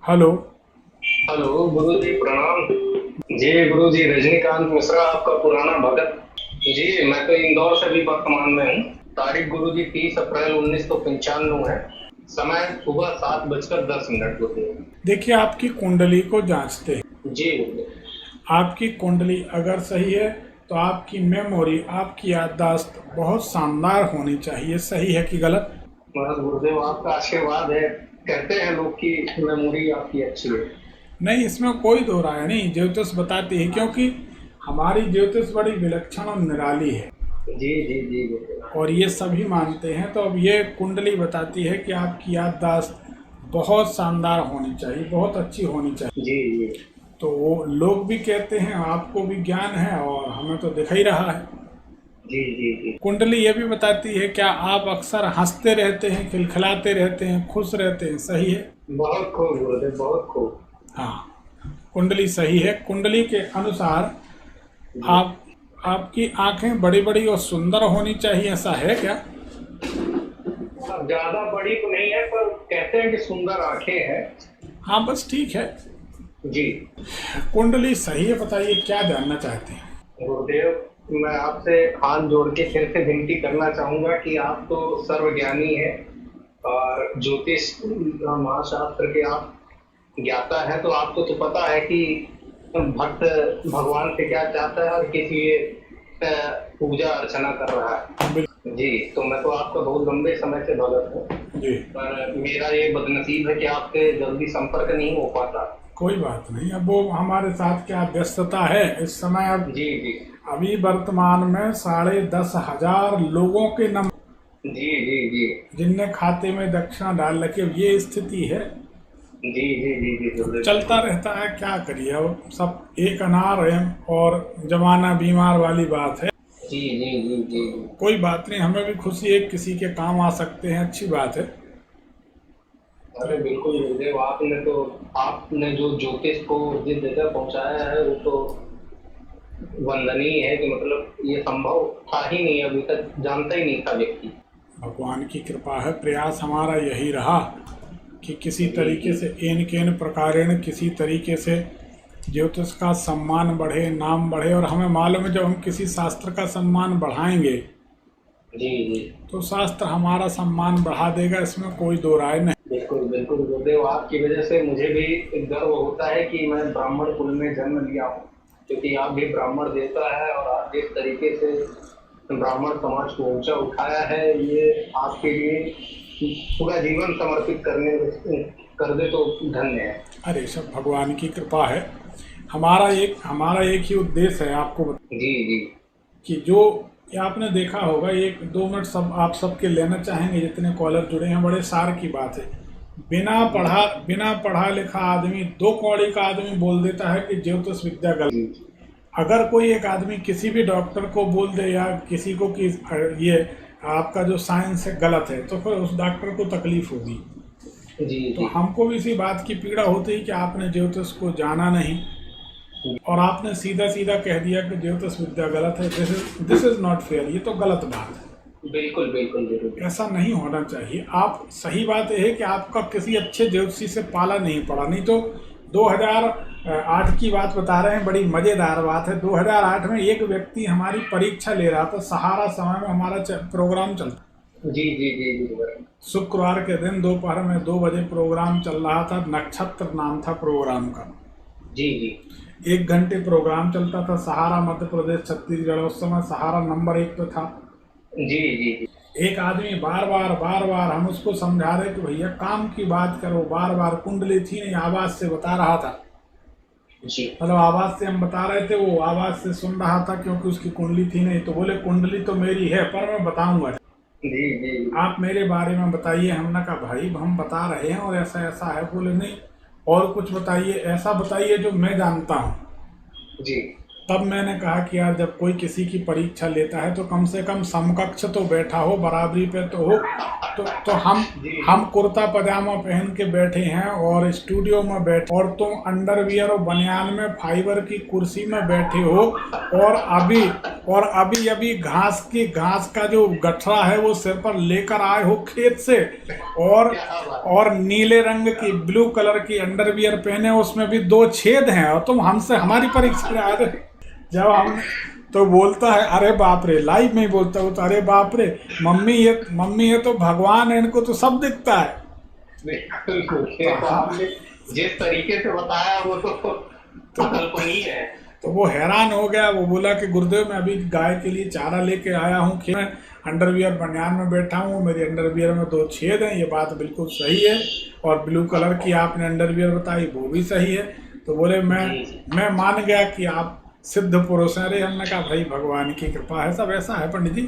Hello. Hello गुरु जी, प्रणाम। जी गुरु जी, रजनीकांत मिश्रा आपका पुराना भगत। जी मैं तो इंदौर से भी वर्तमान में हूँ। तारीख गुरु जी 30 अप्रैल 1995 है। समय सुबह 7:10 होती है। देखिए, आपकी कुंडली को जांचते हैं। जी गुरु आपकी कुंडली अगर सही है तो आपकी मेमोरी, आपकी याददाश्त बहुत शानदार होनी चाहिए। सही है कि गलत? महाराज, गुरुदेव आपका आशीर्वाद है। कहते हैं लोग कि मेमोरी आपकी अच्छी है। नहीं, इसमें कोई दो राय नहीं। ज्योतिष बताती है, क्योंकि हमारी ज्योतिष बड़ी विलक्षण और निराली है जी जी जी गुरुदेव। और ये सभी मानते हैं। तो अब ये कुंडली बताती है कि आपकी याददाश्त बहुत शानदार होनी चाहिए, बहुत अच्छी होनी चाहिए। जी जी तो वो लोग भी कहते हैं, आपको भी ज्ञान है और हमें तो दिख ही रहा है। जी जी जी। कुंडली ये भी बताती है, क्या आप अक्सर हंसते रहते हैं, खिलखिलाते रहते हैं, खुश रहते हैं? सही है? बहुत खूब गुरुदेव, बहुत खूब। हाँ, कुंडली सही है। कुंडली के अनुसार जी। आप आपकी आंखें बड़ी बड़ी और सुंदर होनी चाहिए। ऐसा है क्या? अब ज्यादा बड़ी तो नहीं है, पर कहते हैं कि सुंदर आंखें हैं। हाँ, बस ठीक है। जी कुंडली सही है। बताइए, क्या जानना चाहते हैं? गुरुदेव, मैं आपसे हाथ जोड़ के फिर से विनती करना चाहूंगा कि आप तो सर्वज्ञानी हैं और ज्योतिष महाशास्त्र के आप ज्ञाता है, तो आपको तो पता है कि भक्त भगवान से क्या चाहता है और किस लिए पूजा अर्चना कर रहा है। जी, तो मैं तो आपका बहुत लंबे समय से भगत हूँ, जी, पर मेरा ये बदनसीब है कि आपसे जल्दी संपर्क नहीं हो पाता। कोई बात नहीं। अब वो हमारे साथ क्या व्यस्तता है इस समय। अब जी जी अभी वर्तमान में 10,500 लोगों के नंबर जी जी जी जिनने खाते में दक्षिणा डाल रखी, अब ये स्थिति है। जी जी जी जी अब गुरुदेव। चलता रहता है, क्या करिए। अब सब एक अनार है और जमाना बीमार वाली बात है। जी जी जी जी। कोई बात नहीं, हमें भी खुशी है किसी के काम आ सकते हैं, अच्छी बात है। अरे बिल्कुल गुरुदेव, आपने जो ज्योतिष को जिस जगह पहुंचाया है वो तो वंदनीय है। कि मतलब ये संभव था ही नहीं, अभी तक जानता ही नहीं था व्यक्ति। भगवान की कृपा है। प्रयास हमारा यही रहा कि किसी जी तरीके जी से एन केन प्रकारेण, किसी तरीके से ज्योतिष का सम्मान बढ़े, नाम बढ़े। और हमें मालूम है, जब हम किसी शास्त्र का सम्मान बढ़ाएंगे जी जी। तो शास्त्र हमारा सम्मान बढ़ा देगा। इसमें कोई दो राय नहीं। बिल्कुल बिल्कुल गुरुदेव, आपकी वजह से मुझे भी गर्व होता है कि मैं ब्राह्मण कुल में जन्म लिया हूँ। क्योंकि आप भी ब्राह्मण देवता है और आप जिस तरीके से ब्राह्मण समाज को ऊंचा उठाया है, ये आपके लिए पूरा जीवन समर्पित कर दे तो धन्य है। अरे, सब भगवान की कृपा है। हमारा एक ही उद्देश्य है आपको जी जी कि जो ये आपने देखा होगा। 1-2 मिनट सब आप सबके लेना चाहेंगे, जितने कॉलर जुड़े हैं। बड़े सार की बात है। बिना पढ़ा लिखा आदमी, 2 कौड़ी का आदमी बोल देता है कि ज्योतिष विद्या गलत। जी अगर कोई एक आदमी किसी भी डॉक्टर को बोल दे या किसी को कि ये आपका जो साइंस है गलत है, तो फिर उस डॉक्टर को तकलीफ होगी। जी तो जी हमको भी इसी बात की पीड़ा होती है कि आपने ज्योतिष को जाना नहीं और आपने सीधा सीधा कह दिया कि ज्योतिष विद्या गलत है। This is not fair. ये तो गलत बात है। बिल्कुल बिल्कुल बिल्कुल। ऐसा नहीं होना चाहिए। आप, सही बात यह है कि आपका किसी अच्छे ज्योतिषी से पाला नहीं पड़ा, नहीं तो 2008 की बात बता रहे हैं। बड़ी मज़ेदार बात है। 2008 में एक व्यक्ति हमारी परीक्षा ले रहा था। सहारा समय में हमारा प्रोग्राम चलता। जी जी जी जी शुक्रवार के दिन दोपहर में 2 बजे प्रोग्राम चल रहा था। नक्षत्र नाम था प्रोग्राम का। जी जी 1 घंटे प्रोग्राम चलता था। सहारा, मध्य प्रदेश, छत्तीसगढ़। उस समय सहारा नंबर 1 पे था। जी जी एक आदमी बार बार हम उसको समझा रहे कि भैया काम की बात करो। बार बार कुंडली थी नहीं, आवाज से बता रहा था। जी मतलब आवाज से हम बता रहे थे, वो आवाज से सुन रहा था, क्योंकि उसकी कुंडली थी नहीं। तो बोले, कुंडली तो मेरी है पर मैं बताऊंगा, जी जी आप मेरे बारे में बताइए। हमने कहा, भाई हम बता रहे हैं और ऐसा ऐसा है। बोले, नहीं और कुछ बताइए, ऐसा बताइए जो मैं जानता हूँ। जी तब मैंने कहा कि यार जब कोई किसी की परीक्षा लेता है तो कम से कम समकक्ष तो बैठा हो, बराबरी पे तो हो। तो हम कुर्ता पजामा पहन के बैठे हैं और स्टूडियो में बैठे, और तुम अंडरवियर और बनियान में फाइबर की कुर्सी में बैठे हो, और अभी घास का जो गठरा है वो सिर पर लेकर आए हो खेत से, और नीले रंग की ब्लू कलर की अंडरवियर पहने, उसमें भी 2 छेद हैं, और तुम हमसे हमारी परीक्षा में आ रहे। जब हम तो बोलता है अरे बाप रे, लाइव में ही बोलता हूँ तो अरे बाप रे मम्मी ये तो भगवान है, इनको तो सब दिखता है। तो आपने जिस तरीके से बताया वो तो अकल्पनीय है। तो वो हैरान हो गया, वो बोला कि गुरुदेव मैं अभी गाय के लिए चारा लेके आया हूँ, मैं अंडरवियर बनियान में बैठा हूँ, मेरी अंडरवियर में 2 छेद हैं, ये बात बिल्कुल सही है, और ब्लू कलर की आपने अंडरवियर बताई वो भी सही है। तो बोले मैं मान गया कि आप सिद्ध पुरुष हैं। अरे हमने कहा भाई भगवान की कृपा है, सब ऐसा है पंडित जी।